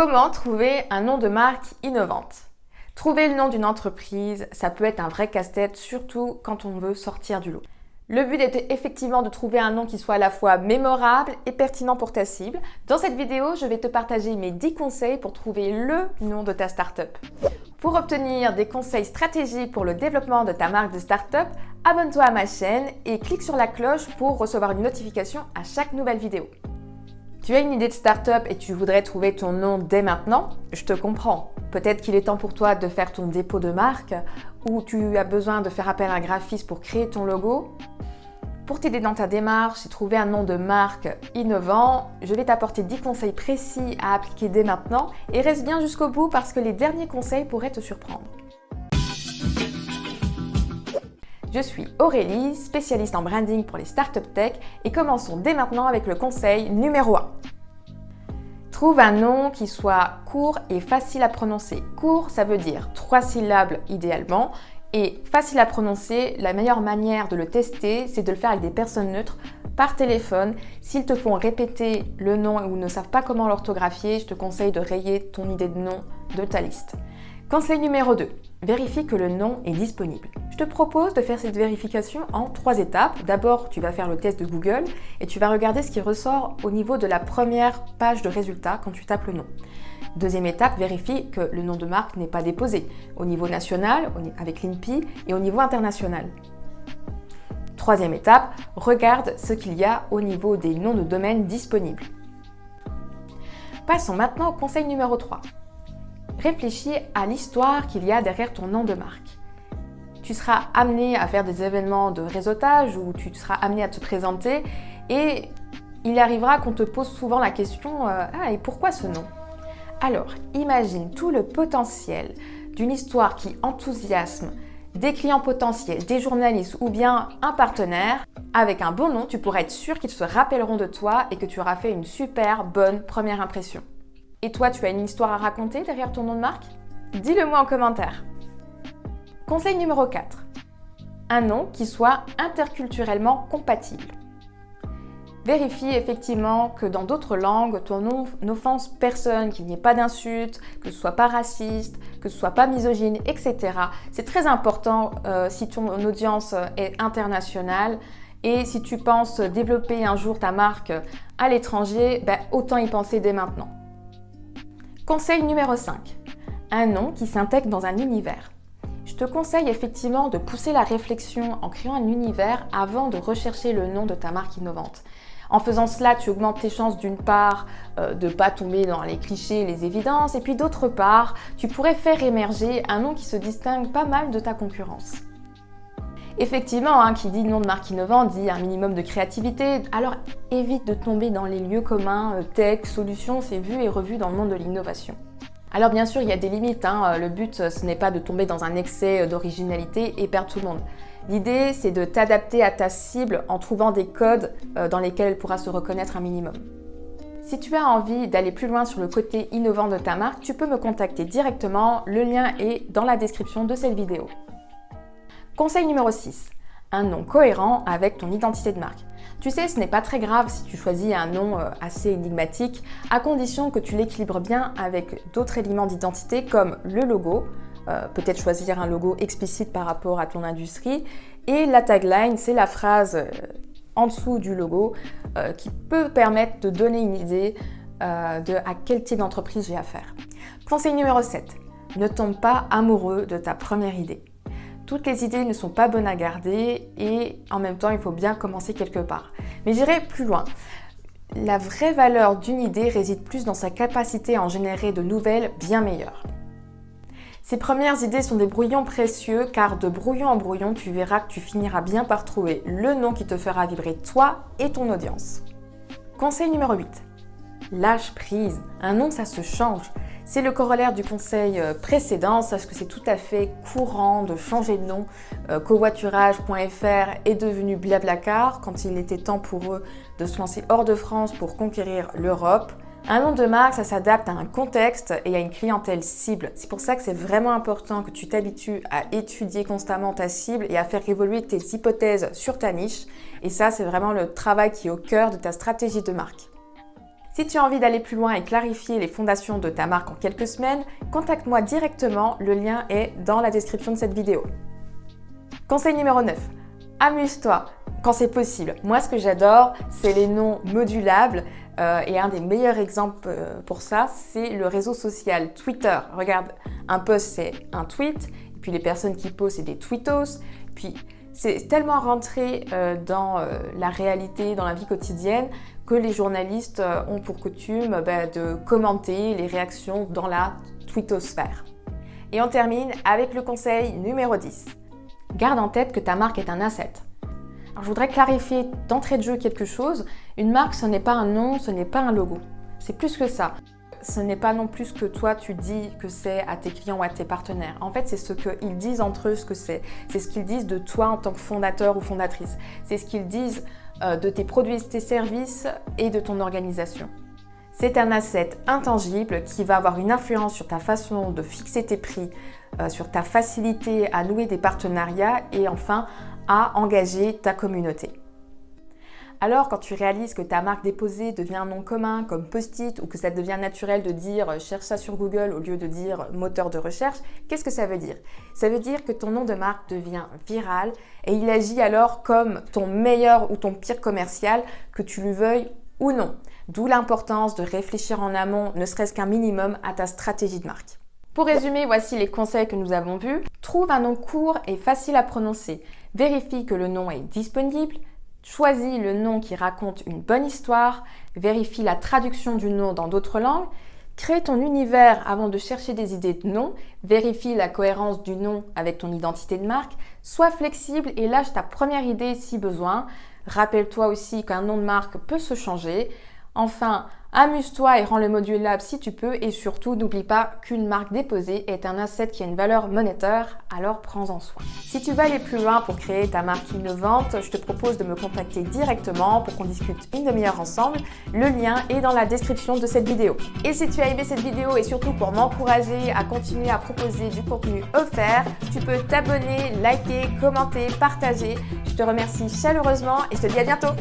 Comment trouver un nom de marque innovante? Trouver le nom d'une entreprise, ça peut être un vrai casse-tête, surtout quand on veut sortir du lot. Le but est effectivement de trouver un nom qui soit à la fois mémorable et pertinent pour ta cible. Dans cette vidéo, je vais te partager mes 10 conseils pour trouver le nom de ta startup. Pour obtenir des conseils stratégiques pour le développement de ta marque de startup, abonne-toi à ma chaîne et clique sur la cloche pour recevoir une notification à chaque nouvelle vidéo. Tu as une idée de start-up et tu voudrais trouver ton nom dès maintenant? Je te comprends. Peut-être qu'il est temps pour toi de faire ton dépôt de marque ou tu as besoin de faire appel à un graphiste pour créer ton logo. Pour t'aider dans ta démarche et trouver un nom de marque innovant, je vais t'apporter 10 conseils précis à appliquer dès maintenant et reste bien jusqu'au bout parce que les derniers conseils pourraient te surprendre. Je suis Aurélie, spécialiste en branding pour les startups tech et commençons dès maintenant avec le conseil numéro 1. Trouve un nom qui soit court et facile à prononcer. Court, ça veut dire 3 syllabes idéalement et facile à prononcer, la meilleure manière de le tester, c'est de le faire avec des personnes neutres par téléphone. S'ils te font répéter le nom ou ne savent pas comment l'orthographier, je te conseille de rayer ton idée de nom de ta liste. Conseil numéro 2. Vérifie que le nom est disponible. Je te propose de faire cette vérification en 3 étapes. D'abord, tu vas faire le test de Google et tu vas regarder ce qui ressort au niveau de la première page de résultats quand tu tapes le nom. Deuxième étape, vérifie que le nom de marque n'est pas déposé au niveau national, avec l'INPI, et au niveau international. Troisième étape, regarde ce qu'il y a au niveau des noms de domaine disponibles. Passons maintenant au conseil numéro 3. Réfléchis à l'histoire qu'il y a derrière ton nom de marque. Tu seras amené à faire des événements de réseautage où tu seras amené à te présenter et il arrivera qu'on te pose souvent la question et pourquoi ce nom? Alors, imagine tout le potentiel d'une histoire qui enthousiasme des clients potentiels, des journalistes ou bien un partenaire. Avec un bon nom, tu pourras être sûr qu'ils se rappelleront de toi et que tu auras fait une super bonne première impression. Et toi, tu as une histoire à raconter derrière ton nom de marque? Dis-le-moi en commentaire. Conseil numéro 4. Un nom qui soit interculturellement compatible. Vérifie effectivement que dans d'autres langues, ton nom n'offense personne, qu'il n'y ait pas d'insultes, que ce soit pas raciste, que ce soit pas misogyne, etc. C'est très important si ton audience est internationale et si tu penses développer un jour ta marque à l'étranger, autant y penser dès maintenant. Conseil numéro 5. Un nom qui s'intègre dans un univers. Je te conseille effectivement de pousser la réflexion en créant un univers avant de rechercher le nom de ta marque innovante. En faisant cela, tu augmentes tes chances d'une part de ne pas tomber dans les clichés et les évidences et puis d'autre part, tu pourrais faire émerger un nom qui se distingue pas mal de ta concurrence. Effectivement, qui dit nom de marque innovante dit un minimum de créativité, alors évite de tomber dans les lieux communs, tech, solutions, c'est vu et revu dans le monde de l'innovation. Alors bien sûr, il y a des limites, le but ce n'est pas de tomber dans un excès d'originalité et perdre tout le monde. L'idée c'est de t'adapter à ta cible en trouvant des codes dans lesquels elle pourra se reconnaître un minimum. Si tu as envie d'aller plus loin sur le côté innovant de ta marque, tu peux me contacter directement, le lien est dans la description de cette vidéo. Conseil numéro 6. Un nom cohérent avec ton identité de marque. Tu sais, ce n'est pas très grave si tu choisis un nom assez énigmatique, à condition que tu l'équilibres bien avec d'autres éléments d'identité comme le logo, peut-être choisir un logo explicite par rapport à ton industrie, et la tagline, c'est la phrase en dessous du logo qui peut permettre de donner une idée de à quel type d'entreprise j'ai affaire. Conseil numéro 7. Ne tombe pas amoureux de ta première idée. Toutes les idées ne sont pas bonnes à garder et en même temps, il faut bien commencer quelque part. Mais j'irai plus loin. La vraie valeur d'une idée réside plus dans sa capacité à en générer de nouvelles bien meilleures. Ces premières idées sont des brouillons précieux car de brouillon en brouillon, tu verras que tu finiras bien par trouver le nom qui te fera vibrer toi et ton audience. Conseil numéro 8. Lâche prise. Un nom, ça se change. C'est le corollaire du conseil précédent, sache que c'est tout à fait courant de changer de nom. Covoiturage.fr est devenu Blablacar quand il était temps pour eux de se lancer hors de France pour conquérir l'Europe. Un nom de marque, ça s'adapte à un contexte et à une clientèle cible. C'est pour ça que c'est vraiment important que tu t'habitues à étudier constamment ta cible et à faire évoluer tes hypothèses sur ta niche. Et ça, c'est vraiment le travail qui est au cœur de ta stratégie de marque. Si tu as envie d'aller plus loin et clarifier les fondations de ta marque en quelques semaines, contacte-moi directement, le lien est dans la description de cette vidéo. Conseil numéro 9. Amuse-toi quand c'est possible. Moi, ce que j'adore, c'est les noms modulables et un des meilleurs exemples pour ça, c'est le réseau social Twitter. Regarde, un post, c'est un tweet, et puis les personnes qui postent, c'est des tweetos. Puis c'est tellement rentré dans la réalité, dans la vie quotidienne, que les journalistes ont pour coutume de commenter les réactions dans la tweetosphère. Et on termine avec le conseil numéro 10. Garde en tête que ta marque est un asset. Alors, je voudrais clarifier d'entrée de jeu quelque chose. Une marque, ce n'est pas un nom, ce n'est pas un logo. C'est plus que ça. Ce n'est pas non plus ce que toi tu dis que c'est à tes clients ou à tes partenaires. En fait, c'est ce qu'ils disent entre eux ce que c'est. C'est ce qu'ils disent de toi en tant que fondateur ou fondatrice. C'est ce qu'ils disent de tes produits et tes services et de ton organisation. C'est un asset intangible qui va avoir une influence sur ta façon de fixer tes prix, sur ta facilité à nouer des partenariats et enfin à engager ta communauté. Alors, quand tu réalises que ta marque déposée devient un nom commun comme Post-it ou que ça devient naturel de dire « cherche ça sur Google » au lieu de dire « moteur de recherche », qu'est-ce que ça veut dire? Ça veut dire que ton nom de marque devient viral et il agit alors comme ton meilleur ou ton pire commercial, que tu le veuilles ou non. D'où l'importance de réfléchir en amont, ne serait-ce qu'un minimum, à ta stratégie de marque. Pour résumer, voici les conseils que nous avons vus. Trouve un nom court et facile à prononcer. Vérifie que le nom est disponible. Choisis le nom qui raconte une bonne histoire. Vérifie la traduction du nom dans d'autres langues. Crée ton univers avant de chercher des idées de nom. Vérifie la cohérence du nom avec ton identité de marque. Sois flexible et lâche ta première idée si besoin. Rappelle-toi aussi qu'un nom de marque peut se changer. Enfin, amuse-toi et rends le modulable si tu peux et surtout n'oublie pas qu'une marque déposée est un asset qui a une valeur monétaire, alors prends-en soin. Si tu veux aller plus loin pour créer ta marque innovante, je te propose de me contacter directement pour qu'on discute une demi-heure ensemble. Le lien est dans la description de cette vidéo. Et si tu as aimé cette vidéo et surtout pour m'encourager à continuer à proposer du contenu offert, tu peux t'abonner, liker, commenter, partager. Je te remercie chaleureusement et je te dis à bientôt.